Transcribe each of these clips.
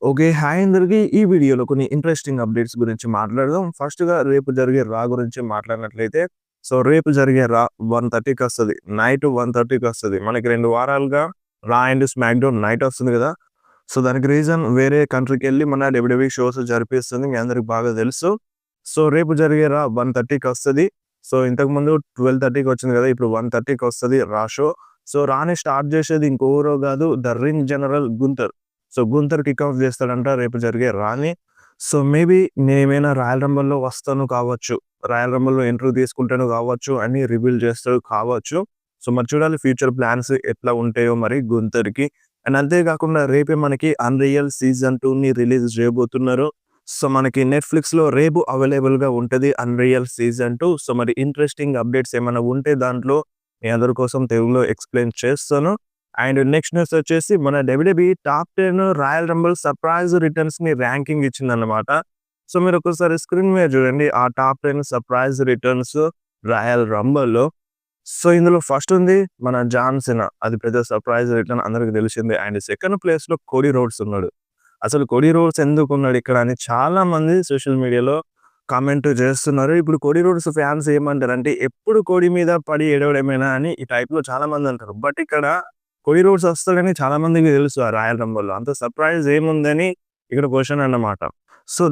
Okay. Hi అందరికి. ఈ వీడియోలో కొన్ని ఇంట్రెస్టింగ్ అప్డేట్స్ గురించి మాట్లాడదాం. ఫస్ట్‌గా రేపు జరిగే రా గురించి మాట్లాడినట్లయితే, రేపు జరిగే రా 1:30కి వస్తది. నైట్ 1:30కి వస్తది. మనకి 2 వారాలుగా రా అండ్ స్మాక్ డౌన్ నైట్ వస్తుంది కదా! దానికి రీజన్ వేరే కంట్రీకెళ్ళి మన డబ్ల్యూడబ్ల్యూఈ షోస్ జరిపిస్తుంది. మీ అందరికి బాగా తెలుసు. రేపు జరిగే రా 1:30కి వస్తది. ఇంతకుముందు 12:30కి వచ్చింది కదా! ఇప్పుడు 1:30కి వస్తది రా షో. రాని స్టార్ట్ చేసేది ఇంకెవరో కాదు, the ring general గుంతర్. గుంతర్ kick of చేస్తాడంట రేపు జరిగే రాని. మేబీ నేనేమైనా రాయల్ రంబల్‌లో వస్తాను కావచ్చు. రాయల్ రంబల్‌లో ఎంట్రీ తీసుకుంటాను కావచ్చు అని రివీల్ చేస్తాడు కావచ్చు. మరి చూడాలి ఫ్యూచర్ ప్లాన్స్ ఎట్లా ఉంటాయో మరి గుంతర్‌కి. అండ్ అంతే కాకుండా రేపే మనకి అన్‌రియల్ సీజన్ 2ని రిలీజ్ చేయబోతున్నారు. మనకి నెట్‌ఫ్లిక్స్‌లో రేపు అవైలబుల్‌గా ఉంటది అన్‌రియల్ సీజన్ 2. మరి ఇంట్రెస్టింగ్ అప్డేట్స్ ఏమైనా ఉంటే దాంట్లో మీ అందరి కోసం తెలుగులో ఎక్స్‌ప్లెయిన్ చేస్తాను. అండ్ నెక్స్ట్ న్యూస్ వచ్చేసి మన WWE top 10 royal rumble surprise రిటర్న్స్‌ని ర్యాంకింగ్ ఇచ్చిందన్నమాట. మీరు ఒకసారి స్క్రీన్ మీద చూడండి. ఆ టాప్ 10 సర్ప్రైజ్ రిటర్న్స్ రాయల్ రంబుల్‌లో. ఇందులో ఫస్ట్ ఉంది మన జాన్ సినా. అది పెద్ద సర్ప్రైజ్ రిటర్న్ అందరికి తెలిసిందే. అండ్ సెకండ్ ప్లేస్‌లో కోడీ రోడ్స్ ఉన్నాడు. అసలు కోడీ రోడ్స్ ఎందుకున్నాడు ఇక్కడ అని చాలా మంది సోషల్ మీడియాలో కామెంట్ చేస్తున్నారు. ఇప్పుడు కోడీ రోడ్స్ ఫ్యాన్స్ ఏమంటారంటే, ఎప్పుడు కోడీ మీద పడి ఏడవడమేనా అని ఈ టైప్‌లో చాలా మంది అంటారు. బట్ ఇక్కడ కోడీ రోడ్స్ వస్తాడని చాలా మందికి తెలుసు ఆ రాయల్ రంబుల్‌లో. అంత సర్ప్రైజ్ ఏముందని ఇక్కడ క్వెషన్ అన్నమాట.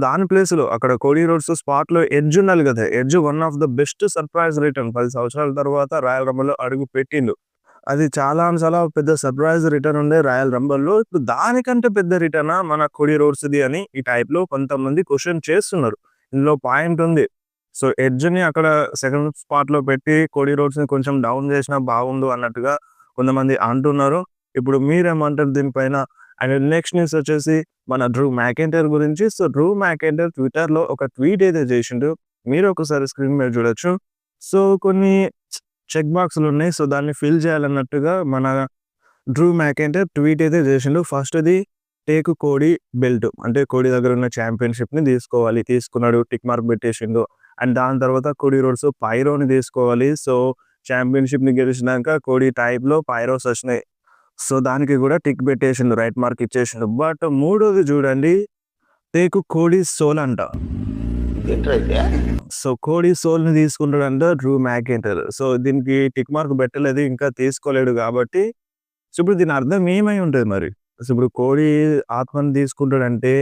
దాని ప్లేస్‌లో అక్కడ కోడీ రోడ్స్ స్పాట్‌లో ఎడ్జ్ ఉండాలి కదా! Edge one of the best surprise return 10 సంవత్సరాల తర్వాత రాయల్ రంబుల్‌లో అడుగు పెట్టిండు. అది చాలా చాలా పెద్ద సర్ప్రైజ్ రిటర్న్ ఉండే రాయల్ రంబుల్‌లో. ఇప్పుడు దానికంటే పెద్ద రిటర్నా మన కోడీ రోడ్స్‌ది అని ఈ టైప్‌లో కొంతమంది క్వెషన్ చేస్తున్నారు. ఇందులో పాయింట్ ఉంది. ఎడ్జ్‌ని అక్కడ సెకండ్ స్పాట్‌లో పెట్టి కోడీ రోడ్స్‌ని కొంచెం డౌన్ చేసినా బాగుండు అన్నట్టుగా కొంతమంది అంటున్నారు. ఇప్పుడు మీరేమంటారు దీనిపైన? అండ్ నెక్స్ట్ న్యూస్ వచ్చేసి మన డ్రూ మ్యాకెంటైర్ గురించి. డ్రూ మ్యాకెంటైర్ ట్విట్టర్‌లో ఒక ట్వీట్ అయితే చేసిండు. మీరు ఒకసారి స్క్రీన్ మీద చూడొచ్చు. కొన్ని చెక్ బాక్స్‌లు ఉన్నాయి. దాన్ని ఫిల్ చేయాలన్నట్టుగా మన డ్రూ మ్యాకెంటైర్ ట్వీట్ అయితే చేసిండు. ఫస్ట్‌ది టేక్ కోడీ బెల్ట్. అంటే కోడీ దగ్గర ఉన్న ఛాంపియన్‌షిప్‌ని తీసుకోవాలి. తీసుకున్నాడు. Tick mark పెట్టేసిండు. అండ్ దాని తర్వాత కోడీ రోడ్స్ పైరోని తీసుకోవాలి. ఛాంపియన్‌షిప్‌ని గెలిచినాక కోడీ టైప్‌లో పైరోస్ వచ్చినాయి. దానికి కూడా టిక్ పెట్టేసిండు. రైట్ మార్క్ ఇచ్చేసిండు. బట్ మూడోది చూడండి, టేక్ కోడీ సోల్ అంట. కోడీ సోల్‌ని తీసుకుంటాడంట డ్రూ మ్యాకెంటైర్. దీనికి టిక్ మార్క్ పెట్టలేదు. ఇంకా తీసుకోలేడు కాబట్టి ఇప్పుడు దీని అర్థం ఏమై ఉంటది మరి? ఇప్పుడు కోడీ ఆత్మని తీసుకుంటాడంటే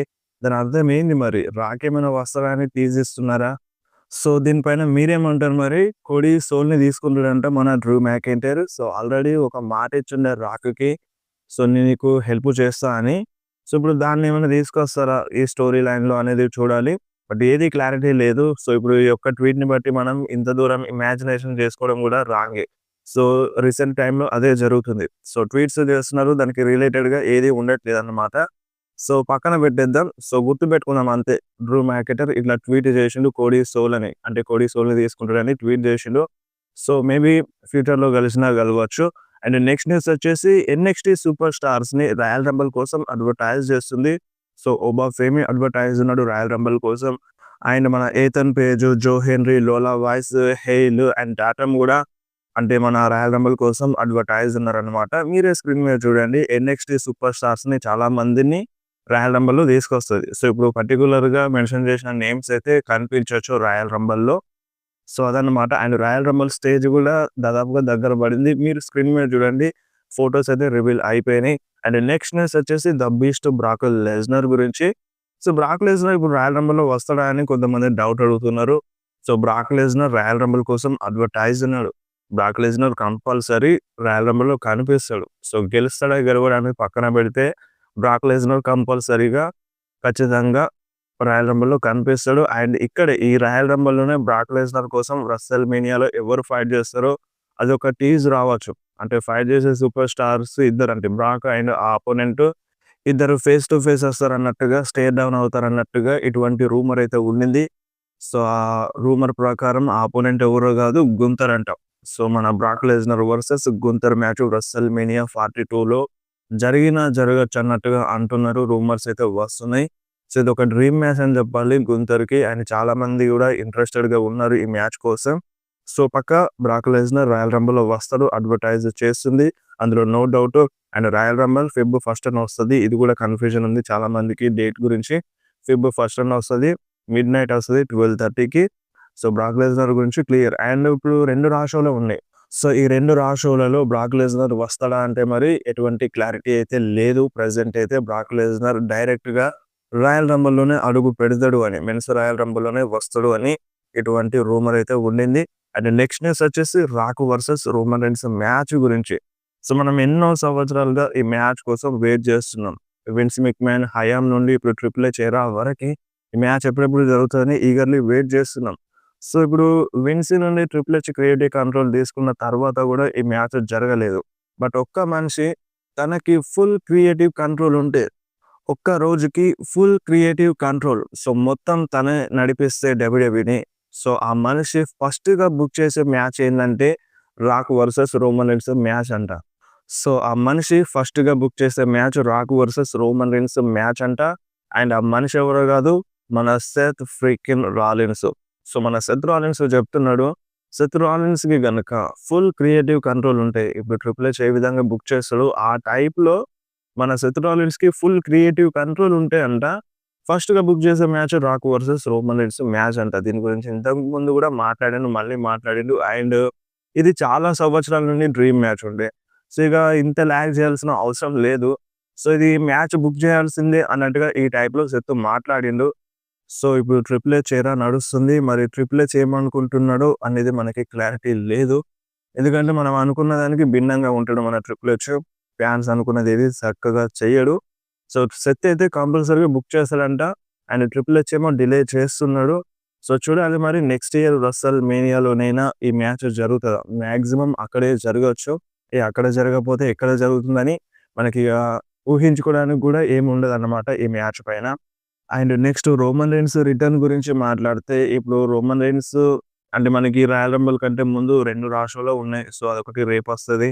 దాని అర్థం ఏంది మరి? రాకేమైనా వస్తాడని టీజ్ ఇస్తున్నారా? దీనిపైన మీరేమంటారు మరి? కోడీ సోల్‌ని తీసుకుంటాడంట మన డ్రూ మ్యాకెంటైర్. ఆల్రెడీ ఒక మాట ఇచ్చుండే రాక్‌కి. నేను నీకు హెల్ప్ చేస్తా అని. ఇప్పుడు దాన్ని ఏమైనా తీసుకొస్తారా ఈ స్టోరీ లైన్‌లో అనేది చూడాలి. బట్ ఏది క్లారిటీ లేదు. ఇప్పుడు ఈ యొక్క ట్వీట్‌ని బట్టి మనం ఇంత దూరం ఇమాజినేషన్ చేసుకోవడం కూడా రాంగే. రీసెంట్ టైమ్‌లో అదే జరుగుతుంది. ట్వీట్స్ చేస్తున్నారు. దానికి రిలేటెడ్‌గా ఏది ఉండట్లేదన్నమాట. పక్కన పెట్టేద్దాం. గుర్తుపెట్టుకుందాం అంతే. డ్రూ మ్యాకెంటైర్ ఇట్లా ట్వీట్ చేసిండు కోడీ సోల్ అని. అంటే కోడీ సోల్‌ని తీసుకుంటాడని ట్వీట్ చేసిండు. మేబీ ఫ్యూచర్‌లో కలిసినా కలవచ్చు. అండ్ నెక్స్ట్ న్యూస్ వచ్చేసి ఎన్ఎక్స్‌టీ సూపర్ స్టార్స్‌ని రాయల్ రంబుల్ కోసం అడ్వర్టైజ్ చేస్తుంది. ఓబా ఫేమి అడ్వర్టైజ్ ఉన్నాడు రాయల్ రంబుల్ కోసం. అండ్ మన Ethan Page, Joe Hendry, Lola Vice, Hail and Tatum కూడా అంటే మన రాయల్ రంబుల్ కోసం అడ్వర్టైజ్ ఉన్నారనమాట. మీరే స్క్రీన్ మీద చూడండి. ఎన్ఎక్స్‌టీ సూపర్ స్టార్స్‌ని చాలా మందిని రాయల్ రంబుల్‌లో తీసుకొస్తది. ఇప్పుడు పర్టిక్యులర్‌గా మెన్షన్ చేసిన నేమ్స్ అయితే కనిపించొచ్చు రాయల్ రంబుల్‌లో. అదన్నమాట. అండ్ రాయల్ రంబుల్ స్టేజ్ కూడా దాదాపుగా దగ్గర పడింది. మీరు స్క్రీన్ మీద చూడండి. ఫోటోస్ అయితే రివీల్ అయిపోయినాయి. అండ్ నెక్స్ట్ న్యూస్ వచ్చేసి ద బీస్ట్ బ్రాక్ లెస్నర్ గురించి. బ్రాక్ లెస్నర్ ఇప్పుడు రాయల్ రంబుల్‌లో వస్తాడా అని కొంతమంది డౌట్ అడుగుతున్నారు. బ్రాక్ లెస్నర్ రాయల్ రంబుల్ కోసం అడ్వర్టైజ్ ఉన్నాడు. బ్రాక్ లెస్నర్ కంపల్సరీ రాయల్ రంబుల్‌లో కనిపిస్తాడు. గెలుస్తాడా గెలవడా అనేది పక్కన పెడితే బ్రాక్ లెస్నర్ కంపల్సరీగా ఖచ్చితంగా రాయల్ రంబుల్‌లో కనిపిస్తాడు. అండ్ ఇక్కడ ఈ రాయల్ రంబుల్‌లోనే బ్రాక్ లెస్నర్ కోసం రెస్సెల్ మేనియాలో ఎవరు ఫైట్ చేస్తారో అదొక టీజ్ రావచ్చు. అంటే ఫైట్ చేసే సూపర్ స్టార్స్ ఇద్దరు, అంటే బ్రాక్ అండ్ ఆ అపోనెంట్ ఇద్దరు ఫేస్ టు ఫేస్ వస్తారన్నట్టుగా, స్టేర్ డౌన్ అవుతారన్నట్టుగా ఇటువంటి రూమర్ అయితే ఉండింది. ఆ రూమర్ ప్రకారం ఆ అపోనెంట్ ఎవరో కాదు, గుంతర్ అంట. మన Brock Lesnar versus గుంతర్ match రెస్సెల్ mania 42లో జరగచ్చు అన్నట్టుగా అంటున్నారు. రూమర్స్ అయితే వస్తున్నాయి. ఇది ఒక డ్రీమ్ మ్యాచ్ అని చెప్పాలి గుంతర్‌కి. అండ్ చాలా మంది కూడా ఇంట్రెస్టెడ్‌గా ఉన్నారు ఈ మ్యాచ్ కోసం. పక్కా బ్రాక్ లెస్నర్ రాయల్ రంబుల్‌లో వస్తాడు. అడ్వర్టైజ్ చేస్తుంది. అందులో no doubt. And Royal Rumble Feb 1 వస్తది. ఇది కూడా కన్‌ఫ్యూజన్ ఉంది చాలా మందికి డేట్ గురించి. ఫెబ్ 1 వస్తది. మిడ్‌నైట్ వస్తది 12:30కి. సో, బ్రాక్ లెస్నర్ గురించి క్లియర్. అండ్ ఇప్పుడు 2 రా షోలే ఉన్నాయి. సో, ఈ 2 రా షోలలో బ్రాక్ లెస్నర్ వస్తాడా అంటే మరి ఎటువంటి క్లారిటీ అయితే లేదు. ప్రెజెంట్ అయితే బ్రాక్ లెస్నర్ డైరెక్ట్‌గా రాయల్ రంబల్‌లోనే అడుగు పెడతాడు అని, మెన్స్ రాయల్ రంబల్‌లోనే వస్తాడు అని ఇటువంటి రూమర్ అయితే ఉండింది. అండ్ నెక్స్ట్ న్యూస్ వచ్చేసి rock versus Roman Reigns match గురించి. సో, మనం ఎన్నో సంవత్సరాలుగా ఈ మ్యాచ్ కోసం వెయిట్ చేస్తున్నాం. విన్స్ మెక్‌మ్యాన్ హయాం నుండి ఇప్పుడు ట్రిపుల్ హెచ్ ఎరా వరకి ఈ మ్యాచ్ ఎప్పుడెప్పుడు జరుగుతదని ఈగర్‌లీ వెయిట్ చేస్తున్నాం. సో, ఇప్పుడు విన్స్ నుండి ట్రిపుల్ హెచ్ క్రియేటివ్ కంట్రోల్ తీసుకున్న తర్వాత కూడా ఈ మ్యాచ్ జరగలేదు. బట్ ఒక్క మనిషి తనకి ఫుల్ క్రియేటివ్ కంట్రోల్ ఉంటే, ఒక్క రోజుకి ఫుల్ క్రియేటివ్ కంట్రోల్, సో, మొత్తం తనే నడిపిస్తే డబ్ల్యూడబ్ల్యూఈని, సో, ఆ మనిషి ఫస్ట్‌గా బుక్ చేసే మ్యాచ్ ఏందంటే rock versus Roman Reigns match అంట. సో, ఆ మనిషి ఫస్ట్‌గా బుక్ చేసే match rock versus Roman Reigns match అంట. అండ్ ఆ మనిషి ఎవరో కాదు, మన సెత్ ఫ్రీకిన్ రాలిన్స్. సో, మన సెత్ రాలిన్స్ చెప్తున్నాడు, సెత్ రాలిన్స్‌కి గనక ఫుల్ క్రియేటివ్ కంట్రోల్ ఉంటే, ఇప్పుడు ట్రిపుల్ హెచ్ ఏ విధంగా బుక్ చేస్తాడో ఆ టైప్‌లో మన సెత్ రాలిన్స్‌కి ఫుల్ క్రియేటివ్ కంట్రోల్ ఉంటే అంట, ఫస్ట్‌గా బుక్ చేసే match rock versus Roman Reigns match అంట. దీని గురించి ఇంతకు ముందు కూడా మాట్లాడాను, మళ్ళీ మాట్లాడిండు. అండ్ ఇది చాలా సంవత్సరాల నుండి డ్రీమ్ మ్యాచ్ ఉండే. సో, ఇక ఇంత ల్యాగ్ చేయాల్సిన అవసరం లేదు. సో, ఇది మ్యాచ్ బుక్ చేయాల్సిందే అన్నట్టుగా ఈ టైప్‌లో సెత్ మాట్లాడిండు. సో, ఇప్పుడు ట్రిపుల్ హెచ్ ఎరా నడుస్తుంది. మరి ట్రిపుల్ హెచ్ ఏమనుకుంటున్నాడో అనేది మనకి క్లారిటీ లేదు. ఎందుకంటే మనం అనుకున్న దానికి భిన్నంగా ఉంటాడు మన ట్రిపుల్ హెచ్. ఫ్యాన్స్ అనుకున్నది ఏది చక్కగా చెయ్యడు. సో, సెత్ అయితే కంపల్సరీగా బుక్ చేస్తాడంట. అండ్ ట్రిపుల్ హెచ్ ఏమో డిలే చేస్తున్నాడు. సో, చూడాలి మరి నెక్స్ట్ ఇయర్ రస్సెల్ మేనియాలోనైనా ఈ మ్యాచ్ జరుగుతదా? మాక్సిమం అక్కడే జరగొచ్చు. అక్కడ జరగకపోతే ఎక్కడ జరుగుతుందని మనకి ఊహించుకోవడానికి కూడా ఏమి ఉండదన్నమాట ఈ మ్యాచ్ పైన. And next Roman Reigns return గురించి మాట్లాడితే, ఇప్పుడు రోమన్ రైన్స్ అంటే మనకి రాయల్ రంబుల్ కంటే ముందు 2 రా షోలు ఉన్నాయి. సో, అదొకటి రేపొస్తది.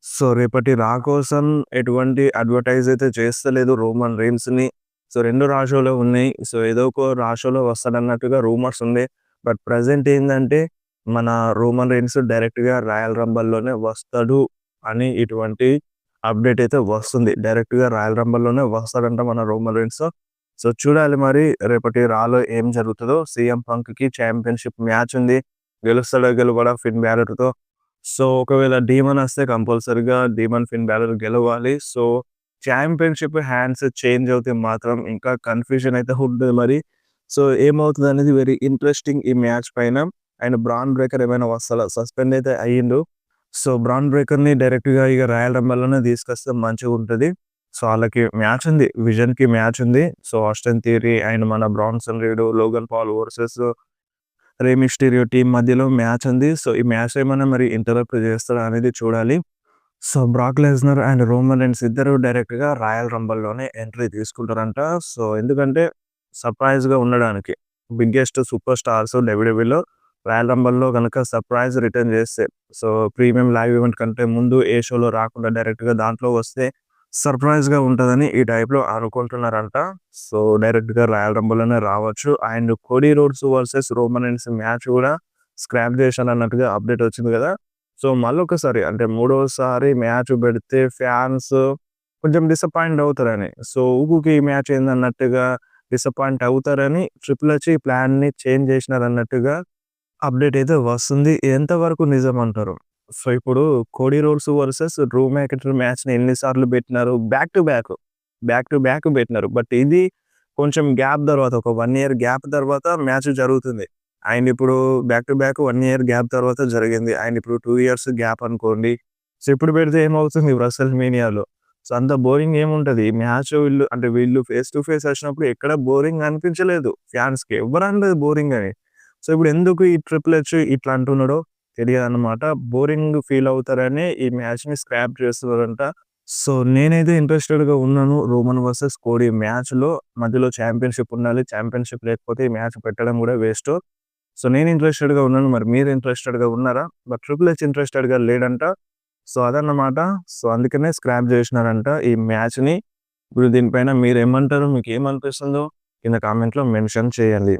సో, రేపటి రా కోసం ఎటువంటి అడ్వర్టైజ్ అయితే చేస్తలేదు రోమన్ రైన్స్‌ని. సో, 2 రా షోలే ఉన్నాయి. సో, ఏదో ఒక రా షోలో వస్తాడన్నట్టుగా రూమర్స్ ఉంది. బట్ ప్రెజెంట్ ఏందంటే మన రోమన్ రైన్స్ డైరెక్ట్‌గా రాయల్ రంబల్‌లోనే వస్తాడు అని ఇటువంటి అప్డేట్ అయితే వస్తుంది. డైరెక్ట్‌గా రాయల్ రంబల్‌లోనే వస్తాడంట మన రోమన్ రైన్స్. సో, చూడాలి మరి రేపటి రాలో ఏం జరుగుతదో. సీఎం పంక్‌కి ఛాంపియన్‌షిప్ మ్యాచ్ ఉంది. గెలుస్తాడా గెలవడా ఫిన్ బ్యాలర్‌తో. సో, ఒకవేళ డీమన్ వస్తే కంపల్సరీగా డీమన్ ఫిన్ బ్యాలర్ గెలవాలి. సో, ఛాంపియన్‌షిప్ హ్యాండ్స్ చేంజ్ అవుతే మాత్రం ఇంకా కన్‌ఫ్యూజన్ అయితే ఉంటది మరి. సో, ఏమవుతదనేది వెరీ ఇంట్రెస్టింగ్ ఈ మ్యాచ్ పైన. అండ్ బ్రాన్ బ్రేకర్ ఏమైనా వస్తాడా? సస్పెండ్ అయితే అయ్యిండు. సో, బ్రాన్ బ్రేకర్‌ని డైరెక్ట్‌గా ఇక రాయల్ రంబల్‌లోనే తీసుకొస్తే మంచిగుంటది. సో, ఆళ్ళకి మ్యాచ్ ఉంది. విజన్‌కి మ్యాచ్ ఉంది. సో, ఆస్టిన్ థియరీ అండ్ మన Bronson Reed, Logan Paul versus Rey Mysterio team మధ్యలో మ్యాచ్ ఉంది. సో, ఈ మ్యాచ్ ఏమన్నా మరి ఇంటరప్ట్ చేస్తాడా అనేది చూడాలి. So, Brock Lesnar and Roman Reigns ఇద్దరు డైరెక్ట్‌గా రాయల్ రంబల్‌లోనే ఎంట్రీ తీసుకుంటారంట. సో, ఎందుకంటే సర్ప్రైజ్‌గా ఉండడానికి. బిగ్గెస్ట్ సూపర్ స్టార్స్ డబ్ల్యూడబ్ల్యూలో రాయల్ రంబల్‌లో గనక సర్ప్రైజ్ రిటర్న్ చేస్తే, సో, ప్రీమియం లైవ్ ఈవెంట్ కంటే ముందు ఏ షోలో రాకుండా డైరెక్ట్‌గా దాంట్లో వస్తే సర్ప్రైజ్‌గా ఉంటదని ఈ టైప్‌లో అనుకుంటున్నారంట. సో, డైరెక్ట్‌గా రాయల్ రంబల్‌లోనే రావచ్చు. And Cody Rhodes versus Roman Reigns match కూడా స్క్రాప్ చేశారన్నట్టుగా అప్డేట్ వచ్చింది కదా! సో, మళ్ళొకసారి అంటే మూడోసారి మ్యాచ్ పెడితే ఫ్యాన్స్ కొంచెం డిసప్పాయింట్ అవుతారని. సో, ఊకూకే ఈ మ్యాచ్ ఏందన్నట్టుగా డిసప్పాయింట్ అవుతారని ట్రిపుల్ హెచ్ ఈ ప్లాన్‌ని చేంజ్ చేసినారన్నట్టుగా అప్డేట్ అయితే వస్తుంది. ఎంతవరకు నిజం అంటారు? సో, ఇప్పుడు Cody Rhodes versus Drew McIntyre మ్యాచ్‌ని ఎన్ని సార్లు పెట్టినారు? Back to back, back to back పెట్టినారు. బట్ ఇది కొంచెం గ్యాప్ తర్వాత ఒక 1 ఇయర్ గ్యాప్ తర్వాత మ్యాచ్ జరుగుతుంది. అండ్ ఇప్పుడు back to back 1 year gap తర్వాత జరిగింది. అండ్ ఇప్పుడు 2 ఇయర్స్ గ్యాప్ అనుకోండి. సో, ఇప్పుడు పెడితే ఏమవుతుంది రసెల్ మేనియాలో? సో, అంత బోరింగ్ ఏముంటది? మ్యాచ్ వీళ్ళు ఫేస్ టు ఫేస్ వచ్చినప్పుడు ఎక్కడ బోరింగ్ అనిపించలేదు ఫ్యాన్స్‌కి. ఎవ్వరు అనలేదు బోరింగ్ అని. సో, ఇప్పుడు ఎందుకు ఈ ట్రిపుల్ హెచ్ ఇట్లా అంటున్నాడో తెలియదన్నమాట. బోరింగ్ ఫీల్ అవుతారని ఈ మ్యాచ్‌ని స్క్రాప్ చేస్తున్నారంట. సో, నేనైతే ఇంట్రెస్టెడ్‌గా ఉన్నాను. రోమన్ వర్సెస్ కోడీ మ్యాచ్‌లో. మధ్యలో ఛాంపియన్‌షిప్ ఉండాలి. ఛాంపియన్‌షిప్ లేకపోతే ఈ మ్యాచ్ పెట్టడం కూడా వేస్టు. సో, నేను ఇంట్రెస్టెడ్‌గా ఉన్నాను. మరి మీరు ఇంట్రెస్టెడ్‌గా ఉన్నారా? బట్ ట్రిపుల్ హెచ్ ఇంట్రెస్టెడ్‌గా లేడంట. సో, అదన్నమాట. సో, అందుకనే స్క్రాప్ చేసినారంట ఈ మ్యాచ్‌ని. ఇప్పుడు దీనిపైన మీరేమంటారు? మీకేమనిపిస్తుందో కింద కామెంట్‌లో మెన్షన్ చేయండి.